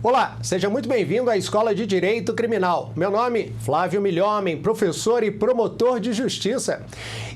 Olá, seja muito bem-vindo à Escola de Direito Criminal. Meu nome, Flávio Milhomem, professor e promotor de justiça.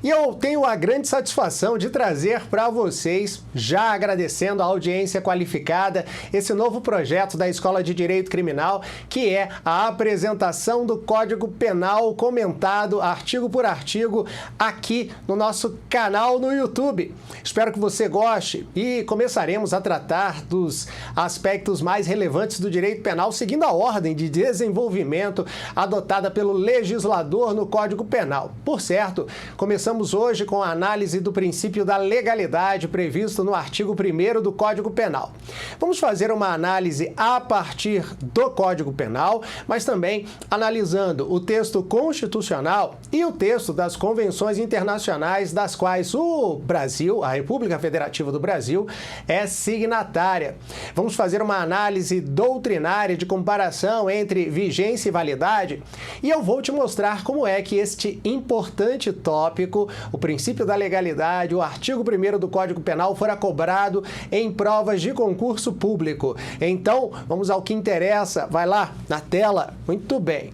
E eu tenho a grande satisfação de trazer para vocês, já agradecendo a audiência qualificada, esse novo projeto da Escola de Direito Criminal, que é a apresentação do Código Penal comentado, artigo por artigo, aqui no nosso canal no YouTube. Espero que você goste e começaremos a tratar dos aspectos mais relevantes do direito penal, seguindo a ordem de desenvolvimento adotada pelo legislador no Código Penal. Por certo, começamos hoje com a análise do princípio da legalidade previsto no artigo 1º do Código Penal. Vamos fazer uma análise a partir do Código Penal, mas também analisando o texto constitucional e o texto das convenções internacionais das quais o Brasil, a República Federativa do Brasil, é signatária. Vamos fazer uma análise doutrinária de comparação entre vigência e validade e eu vou te mostrar como é que este importante tópico, o princípio da legalidade, o artigo 1º do Código Penal, fora cobrado em provas de concurso público. Então, vamos ao que interessa. Vai lá, na tela. Muito bem.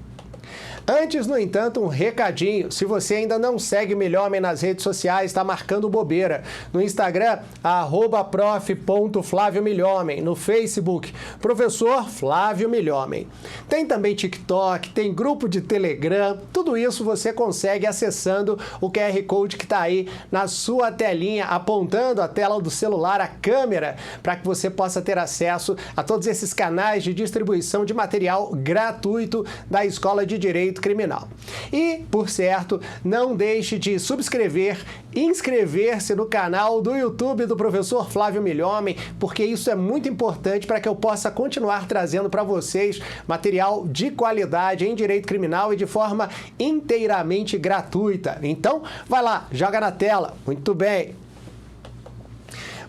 Antes, no entanto, um recadinho. Se você ainda não segue Milhomem nas redes sociais, está marcando bobeira. No Instagram, @prof.flaviomilhomem. No Facebook, professor Flávio Milhomem. Tem também TikTok, tem grupo de Telegram. Tudo isso você consegue acessando o QR Code que está aí na sua telinha, apontando a tela do celular, a câmera, para que você possa ter acesso a todos esses canais de distribuição de material gratuito da Escola de Direito Criminal. E, por certo, não deixe de subscrever, inscrever-se no canal do YouTube do professor Flávio Milhomem, porque isso é muito importante para que eu possa continuar trazendo para vocês material de qualidade em direito criminal e de forma inteiramente gratuita. Então, vai lá, joga na tela. Muito bem.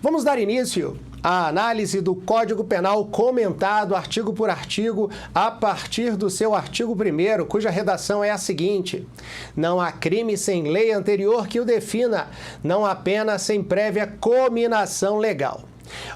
Vamos dar início a análise do Código Penal comentado artigo por artigo a partir do seu artigo 1º, cuja redação é a seguinte: não há crime sem lei anterior que o defina, não há pena sem prévia cominação legal.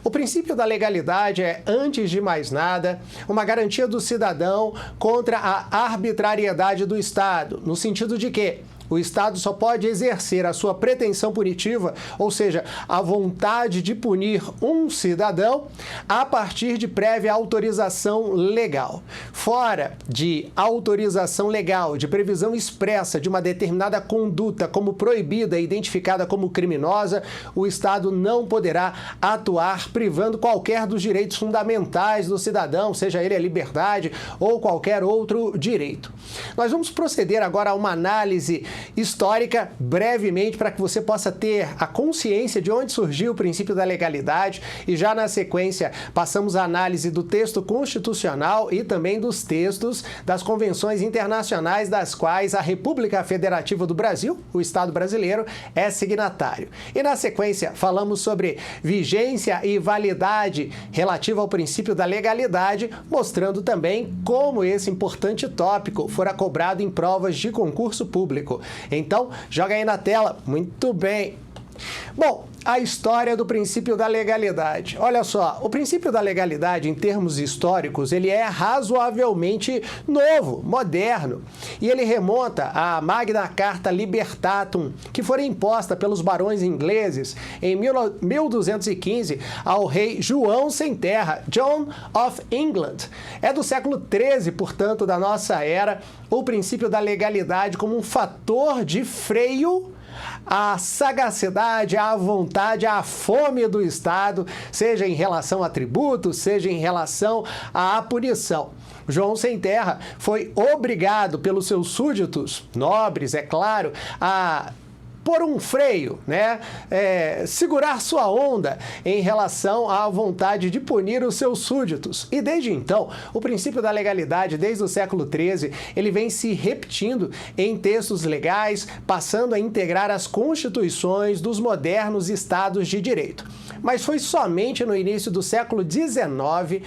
O princípio da legalidade é, antes de mais nada, uma garantia do cidadão contra a arbitrariedade do Estado, no sentido de que o Estado só pode exercer a sua pretensão punitiva, ou seja, a vontade de punir um cidadão, a partir de prévia autorização legal. Fora de autorização legal, de previsão expressa de uma determinada conduta como proibida e identificada como criminosa, o Estado não poderá atuar privando qualquer dos direitos fundamentais do cidadão, seja ele a liberdade ou qualquer outro direito. Nós vamos proceder agora a uma análise histórica, brevemente, para que você possa ter a consciência de onde surgiu o princípio da legalidade e já na sequência passamos a análise do texto constitucional e também dos textos das convenções internacionais das quais a República Federativa do Brasil, o Estado brasileiro, é signatário. E na sequência falamos sobre vigência e validade relativa ao princípio da legalidade, mostrando também como esse importante tópico fora cobrado em provas de concurso público. Então, joga aí na tela. Muito bem. Bom, a história do princípio da legalidade. Olha só, o princípio da legalidade, em termos históricos, ele é razoavelmente novo, moderno. E ele remonta à Magna Carta Libertatum, que foi imposta pelos barões ingleses em 1215 ao rei João Sem Terra, John of England. É do século XIII, portanto, da nossa era, o princípio da legalidade como um fator de freio à sagacidade, à vontade, à fome do Estado, seja em relação a tributos, seja em relação à punição. João Sem Terra foi obrigado pelos seus súditos, nobres, é claro, a pôr um freio, né? Segurar sua onda em relação à vontade de punir os seus súditos. E desde então, o princípio da legalidade, desde o século XIII, ele vem se repetindo em textos legais, passando a integrar as constituições dos modernos estados de direito. Mas foi somente no início do século XIX,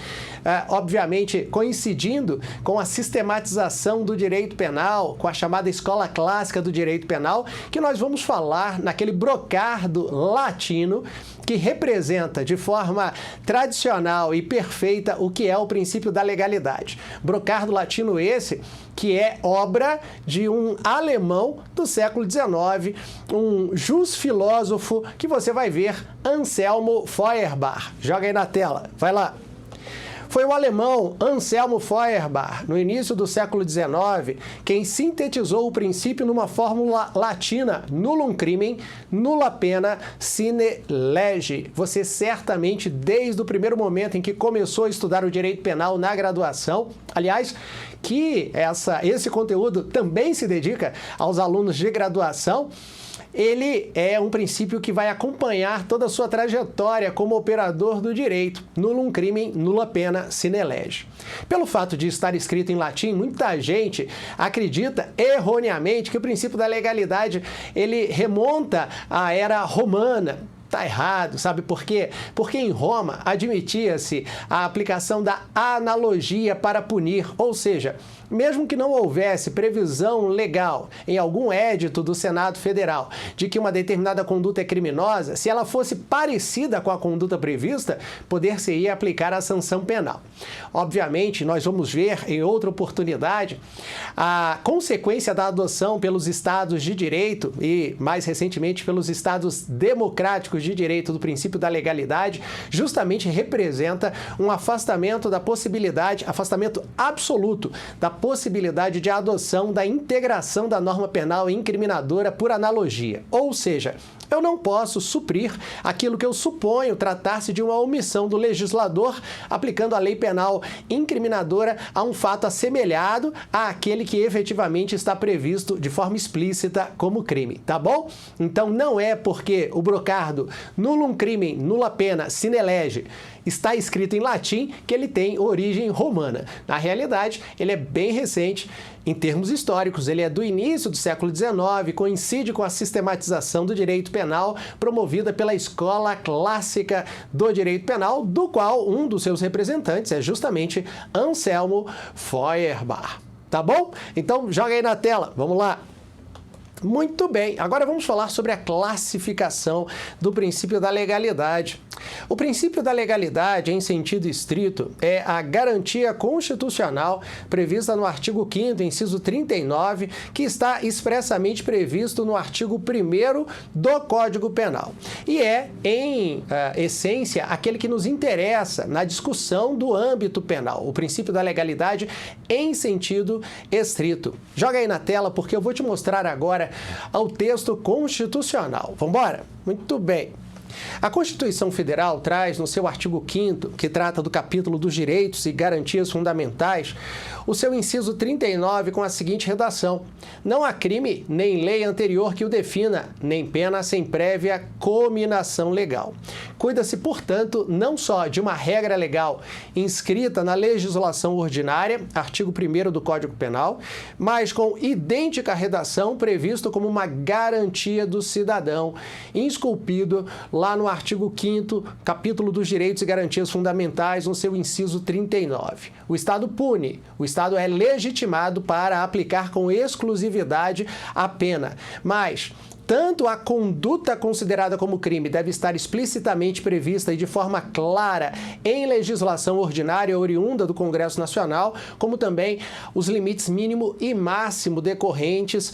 obviamente coincidindo com a sistematização do direito penal, com a chamada escola clássica do direito penal, que nós vamos falar naquele brocardo latino que representa de forma tradicional e perfeita o que é o princípio da legalidade. Brocardo latino esse que é obra de um alemão do século XIX, um jus-filósofo que você vai ver, Anselmo Feuerbach. Joga aí na tela, vai lá. Foi o alemão Anselmo Feuerbach, no início do século XIX, quem sintetizou o princípio numa fórmula latina, nullum crimen, nulla pena, sine lege. Você certamente, desde o primeiro momento em que começou a estudar o direito penal na graduação, aliás, que esse conteúdo também se dedica aos alunos de graduação, ele é um princípio que vai acompanhar toda a sua trajetória como operador do direito, nullum crimen, nulla pena, sine lege. Pelo fato de estar escrito em latim, muita gente acredita erroneamente que o princípio da legalidade ele remonta à era romana. Tá errado, sabe por quê? Porque em Roma admitia-se a aplicação da analogia para punir, ou seja, mesmo que não houvesse previsão legal em algum édito do Senado Federal de que uma determinada conduta é criminosa, se ela fosse parecida com a conduta prevista, poder-se-ia aplicar a sanção penal. Obviamente, nós vamos ver em outra oportunidade a consequência da adoção pelos estados de direito e, mais recentemente, pelos estados democráticos de direito do princípio da legalidade, justamente representa um afastamento da possibilidade, afastamento absoluto da possibilidade de adoção da integração da norma penal incriminadora por analogia. Ou seja, eu não posso suprir aquilo que eu suponho tratar-se de uma omissão do legislador aplicando a lei penal incriminadora a um fato assemelhado àquele que efetivamente está previsto de forma explícita como crime, tá bom? Então não é porque o brocardo nullum crimen, nulla pena, sine lege está escrito em latim que ele tem origem romana. Na realidade, ele é bem recente em termos históricos. Ele é do início do século XIX, coincide com a sistematização do direito penal promovida pela Escola Clássica do Direito Penal, do qual um dos seus representantes é justamente Anselmo Feuerbach. Tá bom? Então, joga aí na tela. Vamos lá. Muito bem, agora vamos falar sobre a classificação do princípio da legalidade. O princípio da legalidade, em sentido estrito, é a garantia constitucional prevista no artigo 5º, inciso 39, que está expressamente previsto no artigo 1º do Código Penal. E é, em essência, aquele que nos interessa na discussão do âmbito penal, o princípio da legalidade em sentido estrito. Joga aí na tela, porque eu vou te mostrar agora ao texto constitucional. Vamos embora? Muito bem. A Constituição Federal traz no seu artigo 5º, que trata do capítulo dos direitos e garantias fundamentais, o seu inciso 39 com a seguinte redação: não há crime nem lei anterior que o defina, nem pena sem prévia cominação legal. Cuida-se, portanto, não só de uma regra legal inscrita na legislação ordinária, artigo 1º do Código Penal, mas com idêntica redação previsto como uma garantia do cidadão, esculpido lá no artigo 5º, capítulo dos direitos e garantias fundamentais, no seu inciso 39. O Estado pune, o Estado é legitimado para aplicar com exclusividade a pena, mas tanto a conduta considerada como crime deve estar explicitamente prevista e de forma clara em legislação ordinária oriunda do Congresso Nacional, como também os limites mínimo e máximo decorrentes,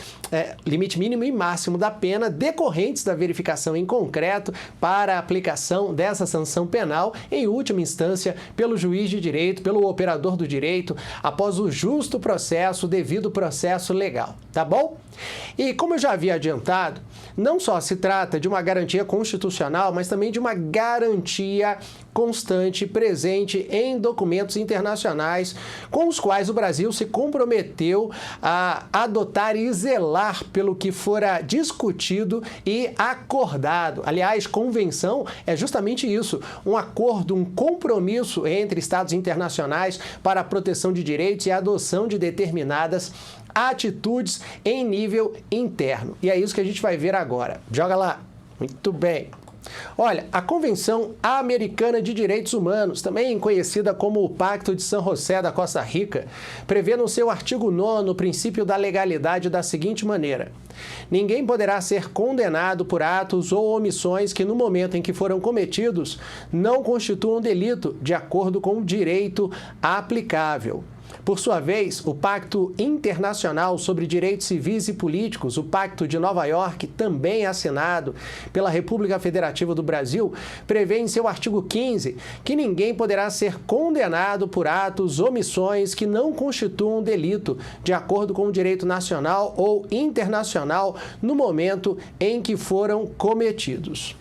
limite mínimo e máximo da pena decorrentes da verificação em concreto para a aplicação dessa sanção penal, em última instância, pelo juiz de direito, pelo operador do direito, após o justo processo, o devido processo legal, tá bom? E como eu já havia adiantado, não só se trata de uma garantia constitucional, mas também de uma garantia constante, presente em documentos internacionais com os quais o Brasil se comprometeu a adotar e zelar pelo que fora discutido e acordado. Aliás, convenção é justamente isso, um acordo, um compromisso entre Estados internacionais para a proteção de direitos e a adoção de determinadas atitudes em nível interno. E é isso que a gente vai ver agora. Joga lá. Muito bem. Olha, a Convenção Americana de Direitos Humanos, também conhecida como o Pacto de San José da Costa Rica, prevê no seu artigo 9º o princípio da legalidade da seguinte maneira: ninguém poderá ser condenado por atos ou omissões que, no momento em que foram cometidos, não constituam delito, de acordo com o direito aplicável. Por sua vez, o Pacto Internacional sobre Direitos Civis e Políticos, o Pacto de Nova York, também assinado pela República Federativa do Brasil, prevê em seu artigo 15 que ninguém poderá ser condenado por atos ou omissões que não constituam delito, de acordo com o direito nacional ou internacional, no momento em que foram cometidos.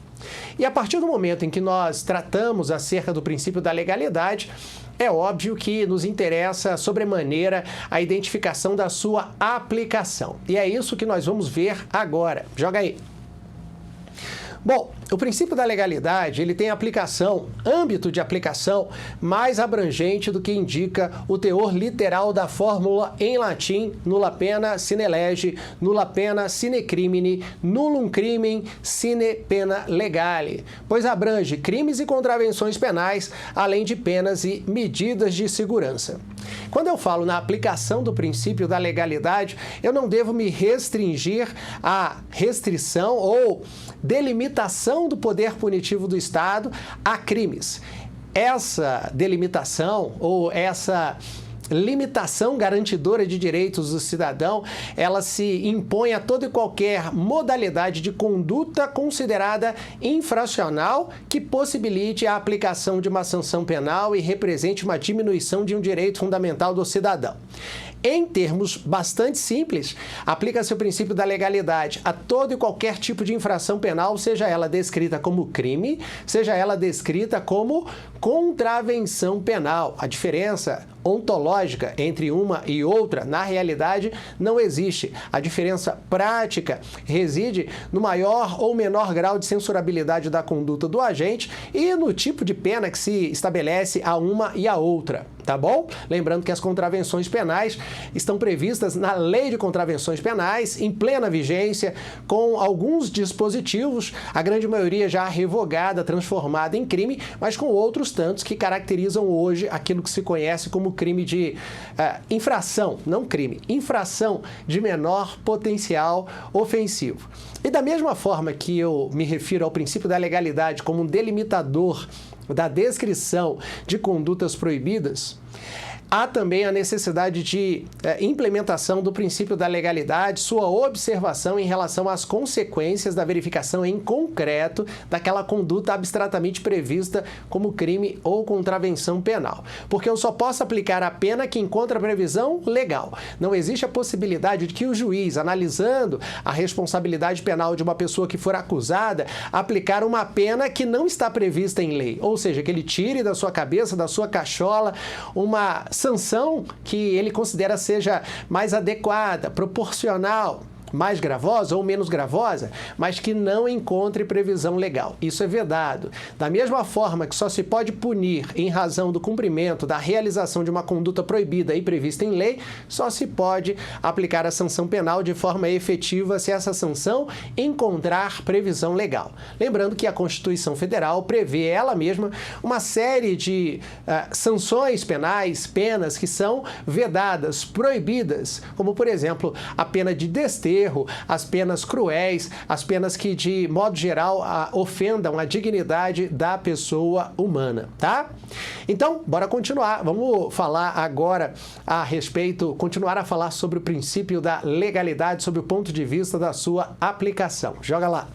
E a partir do momento em que nós tratamos acerca do princípio da legalidade, é óbvio que nos interessa sobremaneira a identificação da sua aplicação. E é isso que nós vamos ver agora. Joga aí. Bom, o princípio da legalidade, ele tem aplicação, âmbito de aplicação mais abrangente do que indica o teor literal da fórmula em latim nulla pena sine lege, nulla pena sine crimine, nullum crimen sine pena legale, pois abrange crimes e contravenções penais, além de penas e medidas de segurança. Quando eu falo na aplicação do princípio da legalidade, eu não devo me restringir à restrição ou delimitação do poder punitivo do Estado a crimes. Essa delimitação ou essa limitação garantidora de direitos do cidadão, ela se impõe a toda e qualquer modalidade de conduta considerada infracional que possibilite a aplicação de uma sanção penal e represente uma diminuição de um direito fundamental do cidadão. Em termos bastante simples, aplica-se o princípio da legalidade a todo e qualquer tipo de infração penal, seja ela descrita como crime, seja ela descrita como contravenção penal. A diferença ontológica entre uma e outra, na realidade, não existe. A diferença prática reside no maior ou menor grau de censurabilidade da conduta do agente e no tipo de pena que se estabelece a uma e a outra. Tá bom? Lembrando que as contravenções penais estão previstas na Lei de Contravenções Penais, em plena vigência, com alguns dispositivos, a grande maioria já revogada, transformada em crime, mas com outros tantos que caracterizam hoje aquilo que se conhece como crime de infração, não crime, infração de menor potencial ofensivo. E da mesma forma que eu me refiro ao princípio da legalidade como um delimitador da descrição de condutas proibidas, há também a necessidade de implementação do princípio da legalidade, sua observação em relação às consequências da verificação em concreto daquela conduta abstratamente prevista como crime ou contravenção penal. Porque eu só posso aplicar a pena que encontra previsão legal. Não existe a possibilidade de que o juiz, analisando a responsabilidade penal de uma pessoa que for acusada, aplicar uma pena que não está prevista em lei. Ou seja, que ele tire da sua cabeça, da sua cachola, uma sanção que ele considera seja mais adequada, proporcional, mais gravosa ou menos gravosa, mas que não encontre previsão legal. Isso é vedado. Da mesma forma que só se pode punir em razão do cumprimento da realização de uma conduta proibida e prevista em lei, só se pode aplicar a sanção penal de forma efetiva se essa sanção encontrar previsão legal. Lembrando que a Constituição Federal prevê ela mesma uma série de sanções penais, penas que são vedadas, proibidas, como, por exemplo, a pena de desterro, as penas cruéis, as penas que, de modo geral, ofendam a dignidade da pessoa humana, tá? Então, bora continuar. Vamos falar agora continuar a falar sobre o princípio da legalidade, sob o ponto de vista da sua aplicação. Joga lá.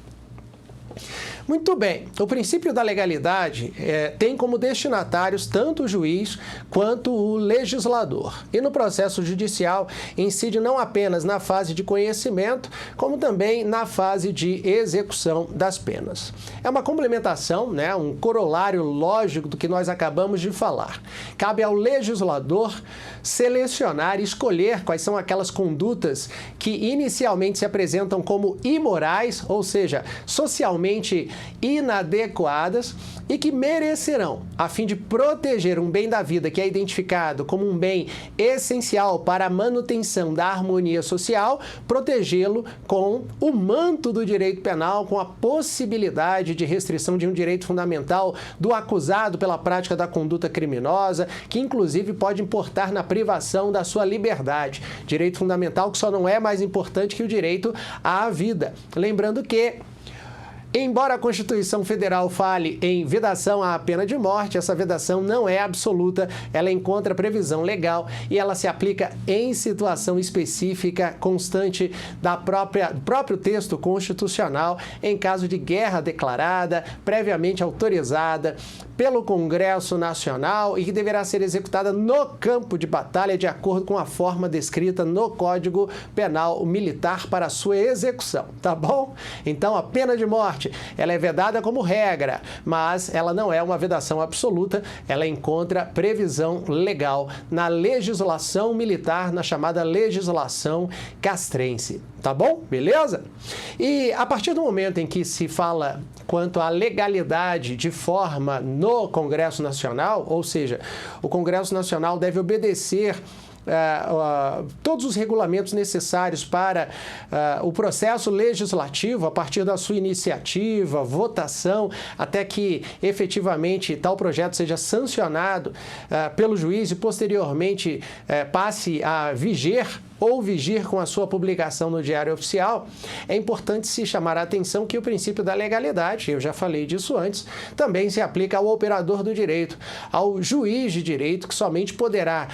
Muito bem, o princípio da legalidade tem como destinatários tanto o juiz quanto o legislador. E no processo judicial incide não apenas na fase de conhecimento, como também na fase de execução das penas. É uma complementação, né, um corolário lógico do que nós acabamos de falar. Cabe ao legislador selecionar e escolher quais são aquelas condutas que inicialmente se apresentam como imorais, ou seja, socialmente inadequadas e que merecerão, a fim de proteger um bem da vida que é identificado como um bem essencial para a manutenção da harmonia social, protegê-lo com o manto do direito penal, com a possibilidade de restrição de um direito fundamental do acusado pela prática da conduta criminosa, que inclusive pode importar na privação da sua liberdade. Direito fundamental que só não é mais importante que o direito à vida. Lembrando que, embora a Constituição Federal fale em vedação à pena de morte, essa vedação não é absoluta, ela encontra previsão legal e ela se aplica em situação específica, constante do próprio texto constitucional, em caso de guerra declarada, previamente autorizada pelo Congresso Nacional e que deverá ser executada no campo de batalha de acordo com a forma descrita no Código Penal Militar para sua execução, tá bom? Então, a pena de morte, ela é vedada como regra, mas ela não é uma vedação absoluta, ela encontra previsão legal na legislação militar, na chamada legislação castrense. Tá bom? Beleza? E a partir do momento em que se fala quanto à legalidade de forma no Congresso Nacional, ou seja, o Congresso Nacional deve obedecer todos os regulamentos necessários para o processo legislativo, a partir da sua iniciativa, votação, até que efetivamente tal projeto seja sancionado pelo juiz e posteriormente passe a viger ou vigir com a sua publicação no Diário Oficial, é importante se chamar a atenção que o princípio da legalidade, eu já falei disso antes, também se aplica ao operador do direito, ao juiz de direito, que somente poderá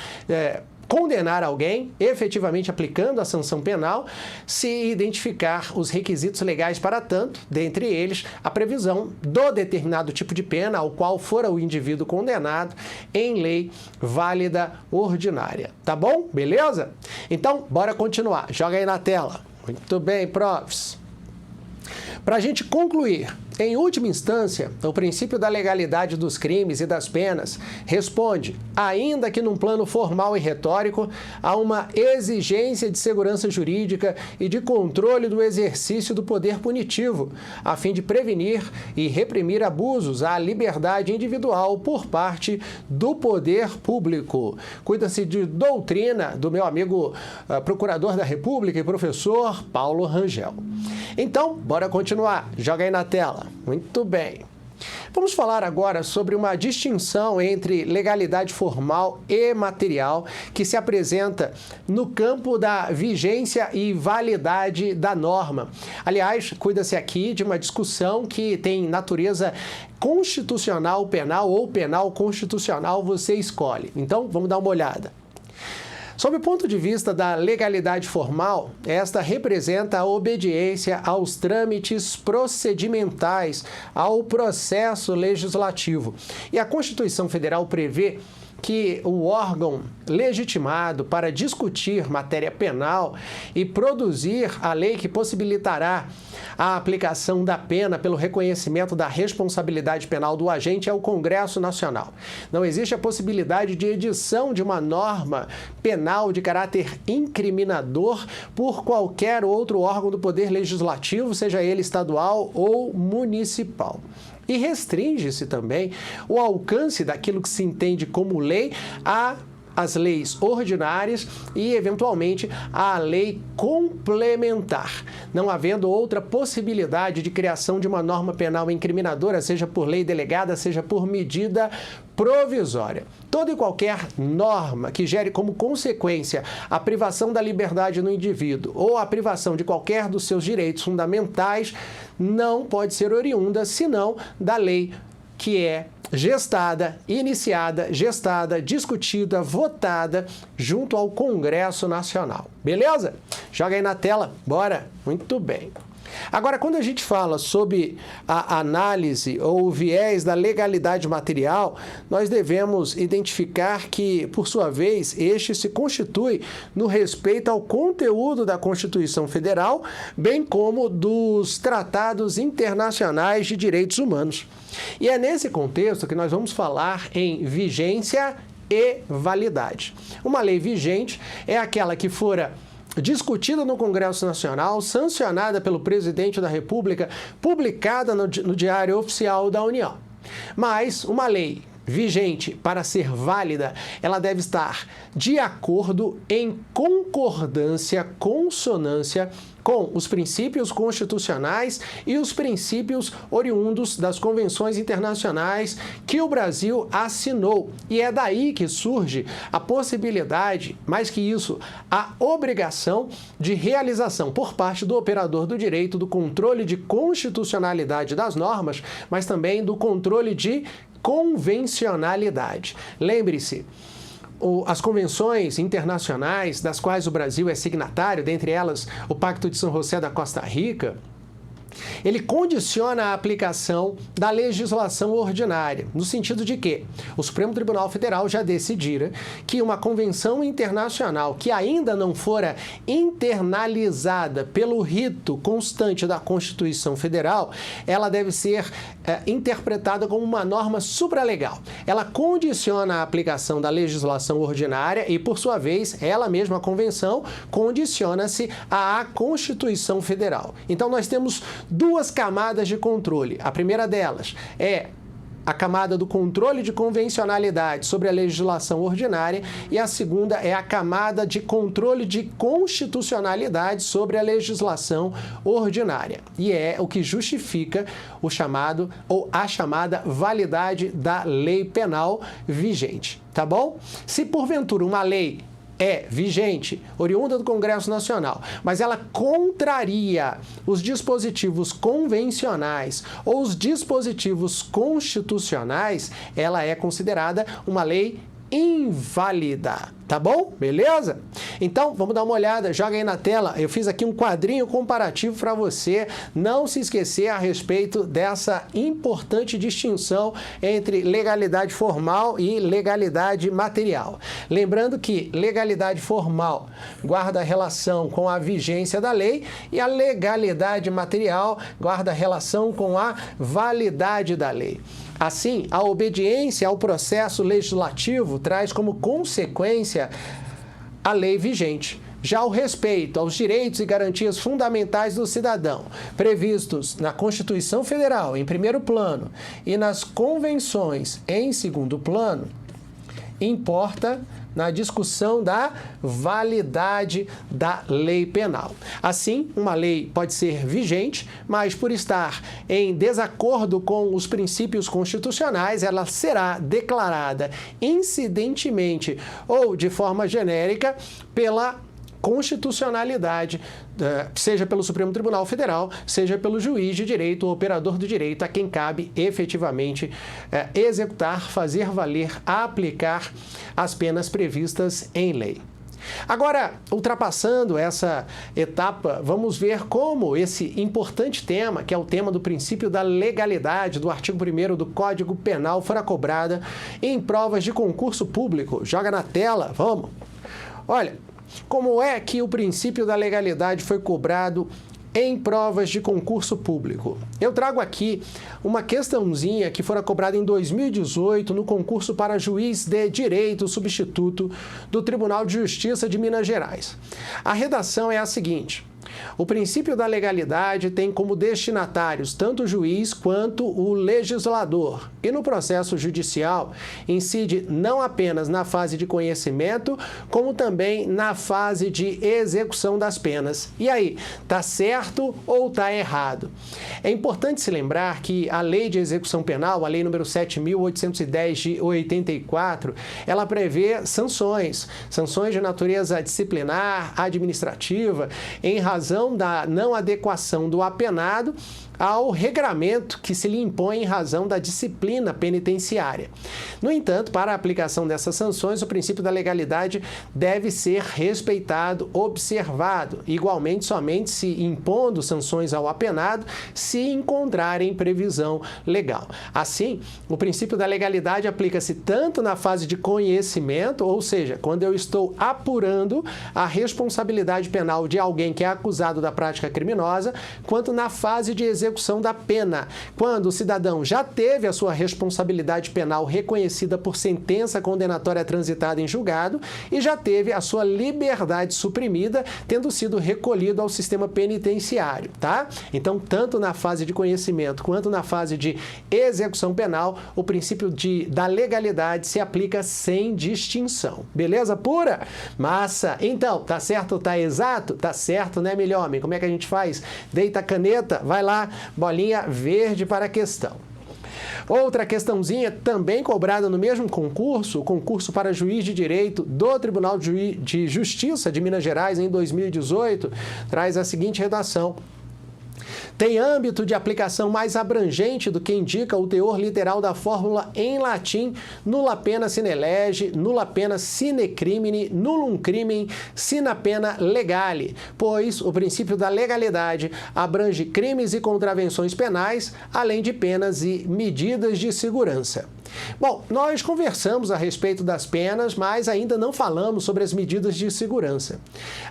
condenar alguém, efetivamente aplicando a sanção penal, se identificar os requisitos legais para tanto, dentre eles a previsão do determinado tipo de pena ao qual fora o indivíduo condenado em lei válida ordinária. Tá bom? Beleza? Então, bora continuar. Joga aí na tela. Muito bem, profs. Para a gente concluir, em última instância, o princípio da legalidade dos crimes e das penas responde, ainda que num plano formal e retórico, a uma exigência de segurança jurídica e de controle do exercício do poder punitivo, a fim de prevenir e reprimir abusos à liberdade individual por parte do poder público. Cuida-se de doutrina do meu amigo procurador da República e professor Paulo Rangel. Então, bora continuar. Joga aí na tela. Muito bem. Vamos falar agora sobre uma distinção entre legalidade formal e material que se apresenta no campo da vigência e validade da norma. Aliás, cuida-se aqui de uma discussão que tem natureza constitucional penal ou penal constitucional, você escolhe. Então, vamos dar uma olhada. Sob o ponto de vista da legalidade formal, esta representa a obediência aos trâmites procedimentais, ao processo legislativo. E a Constituição Federal prevê que o órgão legitimado para discutir matéria penal e produzir a lei que possibilitará a aplicação da pena pelo reconhecimento da responsabilidade penal do agente é o Congresso Nacional. Não existe a possibilidade de edição de uma norma penal de caráter incriminador por qualquer outro órgão do Poder Legislativo, seja ele estadual ou municipal. E restringe-se também o alcance daquilo que se entende como lei às leis ordinárias e, eventualmente, à lei complementar, não havendo outra possibilidade de criação de uma norma penal incriminadora, seja por lei delegada, seja por medida provisória. Toda e qualquer norma que gere como consequência a privação da liberdade no indivíduo ou a privação de qualquer dos seus direitos fundamentais não pode ser oriunda, senão da lei que é gestada, iniciada, discutida, votada junto ao Congresso Nacional. Beleza? Joga aí na tela. Bora? Muito bem. Agora, quando a gente fala sobre a análise ou o viés da legalidade material, nós devemos identificar que, por sua vez, este se constitui no respeito ao conteúdo da Constituição Federal, bem como dos tratados internacionais de direitos humanos. E é nesse contexto que nós vamos falar em vigência e validade. Uma lei vigente é aquela que fora discutida no Congresso Nacional, sancionada pelo Presidente da República, publicada no Diário Oficial da União. Mas uma lei vigente, para ser válida, ela deve estar de acordo, em concordância, consonância com os princípios constitucionais e os princípios oriundos das convenções internacionais que o Brasil assinou. E é daí que surge a possibilidade, mais que isso, a obrigação de realização por parte do operador do direito do controle de constitucionalidade das normas, mas também do controle de convencionalidade. Lembre-se, as convenções internacionais das quais o Brasil é signatário, dentre elas o Pacto de São José da Costa Rica, ele condiciona a aplicação da legislação ordinária, no sentido de que o Supremo Tribunal Federal já decidira que uma convenção internacional que ainda não fora internalizada pelo rito constante da Constituição Federal, ela deve ser interpretada como uma norma supralegal. Ela condiciona a aplicação da legislação ordinária e, por sua vez, ela mesma, a convenção, condiciona-se à Constituição Federal. Então, nós temos duas camadas de controle. A primeira delas é a camada do controle de convencionalidade sobre a legislação ordinária e a segunda é a camada de controle de constitucionalidade sobre a legislação ordinária. E é o que justifica o chamado ou a chamada validade da lei penal vigente, tá bom? Se porventura uma lei é vigente, oriunda do Congresso Nacional, mas ela contraria os dispositivos convencionais ou os dispositivos constitucionais, ela é considerada uma lei inválida, tá bom? Beleza? Então, vamos dar uma olhada, joga aí na tela, eu fiz aqui um quadrinho comparativo para você não se esquecer a respeito dessa importante distinção entre legalidade formal e legalidade material. Lembrando que legalidade formal guarda relação com a vigência da lei e a legalidade material guarda relação com a validade da lei. Assim, a obediência ao processo legislativo traz como consequência a lei vigente. Já o respeito aos direitos e garantias fundamentais do cidadão, previstos na Constituição Federal, em primeiro plano, e nas convenções, em segundo plano, importa na discussão da validade da lei penal. Assim, uma lei pode ser vigente, mas por estar em desacordo com os princípios constitucionais, ela será declarada incidentemente ou de forma genérica pela constitucionalidade, seja pelo Supremo Tribunal Federal, seja pelo juiz de direito ou operador do direito, a quem cabe efetivamente executar, fazer valer, aplicar as penas previstas em lei. Agora, ultrapassando essa etapa, vamos ver como esse importante tema, que é o tema do princípio da legalidade do artigo 1º do Código Penal, fora cobrada em provas de concurso público. Joga na tela, vamos! Olha, como é que o princípio da legalidade foi cobrado em provas de concurso público? Eu trago aqui uma questãozinha que fora cobrada em 2018 no concurso para juiz de direito substituto do Tribunal de Justiça de Minas Gerais. A redação é a seguinte: o princípio da legalidade tem como destinatários tanto o juiz quanto o legislador, e no processo judicial incide não apenas na fase de conhecimento, como também na fase de execução das penas. E aí, tá certo ou tá errado? É importante se lembrar que a Lei de Execução Penal, a Lei número 7.810 de 84, ela prevê sanções de natureza disciplinar, administrativa, em razão da não adequação do apenado ao regramento que se lhe impõe em razão da disciplina penitenciária. No entanto, para a aplicação dessas sanções, o princípio da legalidade deve ser respeitado, observado, igualmente somente se impondo sanções ao apenado se encontrarem previsão legal. Assim, o princípio da legalidade aplica-se tanto na fase de conhecimento, ou seja, quando eu estou apurando a responsabilidade penal de alguém que é acusado da prática criminosa, quanto na fase de execução execução da pena, quando o cidadão já teve a sua responsabilidade penal reconhecida por sentença condenatória transitada em julgado e já teve a sua liberdade suprimida, tendo sido recolhido ao sistema penitenciário, tá? Então, tanto na fase de conhecimento quanto na fase de execução penal, o princípio da legalidade se aplica sem distinção. Beleza pura? Massa! Então, tá certo ou tá exato? Tá certo, né, Milhomem? Como é que a gente faz? Deita a caneta, vai lá, bolinha verde para a questão. Outra questãozinha também cobrada no mesmo concurso, o concurso para juiz de direito do Tribunal de Justiça de Minas Gerais em 2018, traz a seguinte redação. Tem âmbito de aplicação mais abrangente do que indica o teor literal da fórmula em latim nulla pena sine lege, nulla pena sine crimine, nullum crimen sine pena legale, pois o princípio da legalidade abrange crimes e contravenções penais, além de penas e medidas de segurança. Bom, nós conversamos a respeito das penas, mas ainda não falamos sobre as medidas de segurança.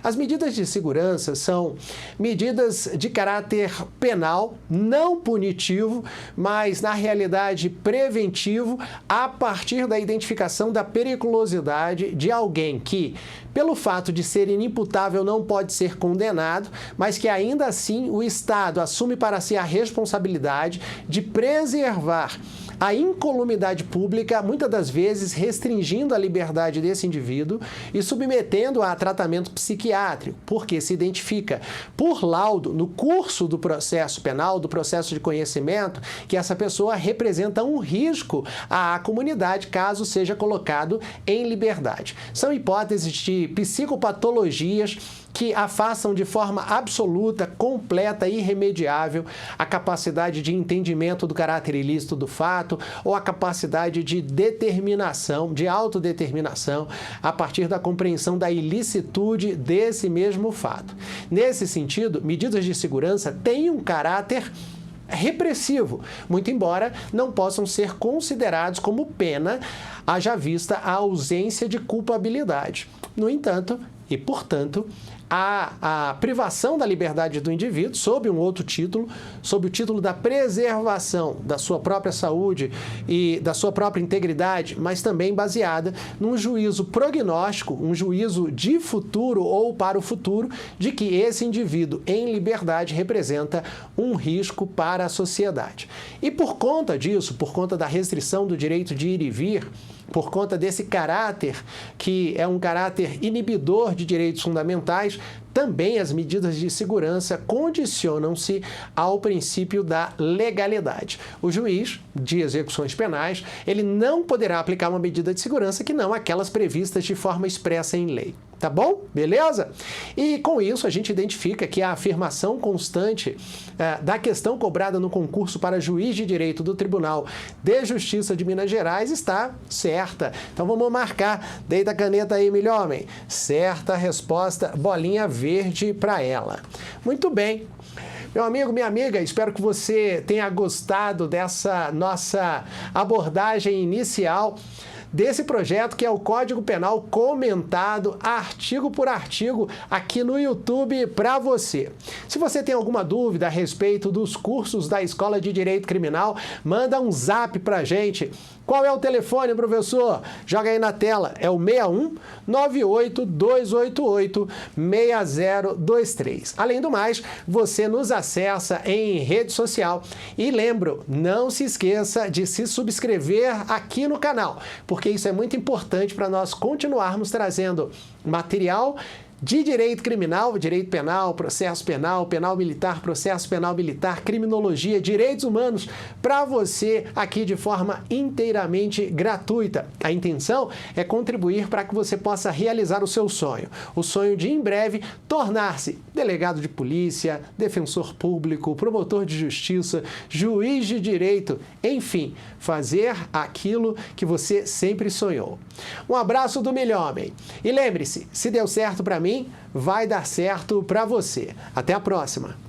As medidas de segurança são medidas de caráter penal, não punitivo, mas na realidade preventivo, a partir da identificação da periculosidade de alguém que, pelo fato de ser inimputável, não pode ser condenado, mas que ainda assim o Estado assume para si a responsabilidade de preservar a incolumidade pública, muitas das vezes restringindo a liberdade desse indivíduo e submetendo a tratamento psiquiátrico, porque se identifica por laudo no curso do processo penal, do processo de conhecimento, que essa pessoa representa um risco à comunidade caso seja colocado em liberdade. São hipóteses de psicopatologias que afastam de forma absoluta, completa e irremediável a capacidade de entendimento do caráter ilícito do fato ou a capacidade de determinação, de autodeterminação, a partir da compreensão da ilicitude desse mesmo fato. Nesse sentido, medidas de segurança têm um caráter repressivo, muito embora não possam ser considerados como pena, haja vista a ausência de culpabilidade. No entanto, e portanto, a privação da liberdade do indivíduo, sob um outro título, sob o título da preservação da sua própria saúde e da sua própria integridade, mas também baseada num juízo prognóstico, um juízo de futuro ou para o futuro, de que esse indivíduo em liberdade representa um risco para a sociedade. E por conta disso, por conta da restrição do direito de ir e vir, por conta desse caráter, que é um caráter inibidor de direitos fundamentais, também as medidas de segurança condicionam-se ao princípio da legalidade. O juiz de execuções penais, ele não poderá aplicar uma medida de segurança que não aquelas previstas de forma expressa em lei. Tá bom? Beleza? E com isso a gente identifica que a afirmação constante da questão cobrada no concurso para juiz de direito do Tribunal de Justiça de Minas Gerais está certa. Então vamos marcar. Deita a caneta aí, Milhomem. Certa resposta, bolinha verde para ela. Muito bem. Meu amigo, minha amiga, espero que você tenha gostado dessa nossa abordagem inicial desse projeto que é o Código Penal comentado artigo por artigo aqui no YouTube para você. Se você tem alguma dúvida a respeito dos cursos da Escola de Direito Criminal, manda um zap para a gente. Qual é o telefone, professor? Joga aí na tela. É o 61 98 288 6023. Além do mais, você nos acessa em rede social. E lembro, não se esqueça de se subscrever aqui no canal, porque isso é muito importante para nós continuarmos trazendo material de direito criminal, direito penal, processo penal, penal militar, processo penal militar, criminologia, direitos humanos, para você aqui de forma inteiramente gratuita. A intenção é contribuir para que você possa realizar o seu sonho. O sonho de, em breve, tornar-se delegado de polícia, defensor público, promotor de justiça, juiz de direito, enfim, fazer aquilo que você sempre sonhou. Um abraço do Milhomem. E lembre-se, se deu certo para mim, vai dar certo para você. Até a próxima!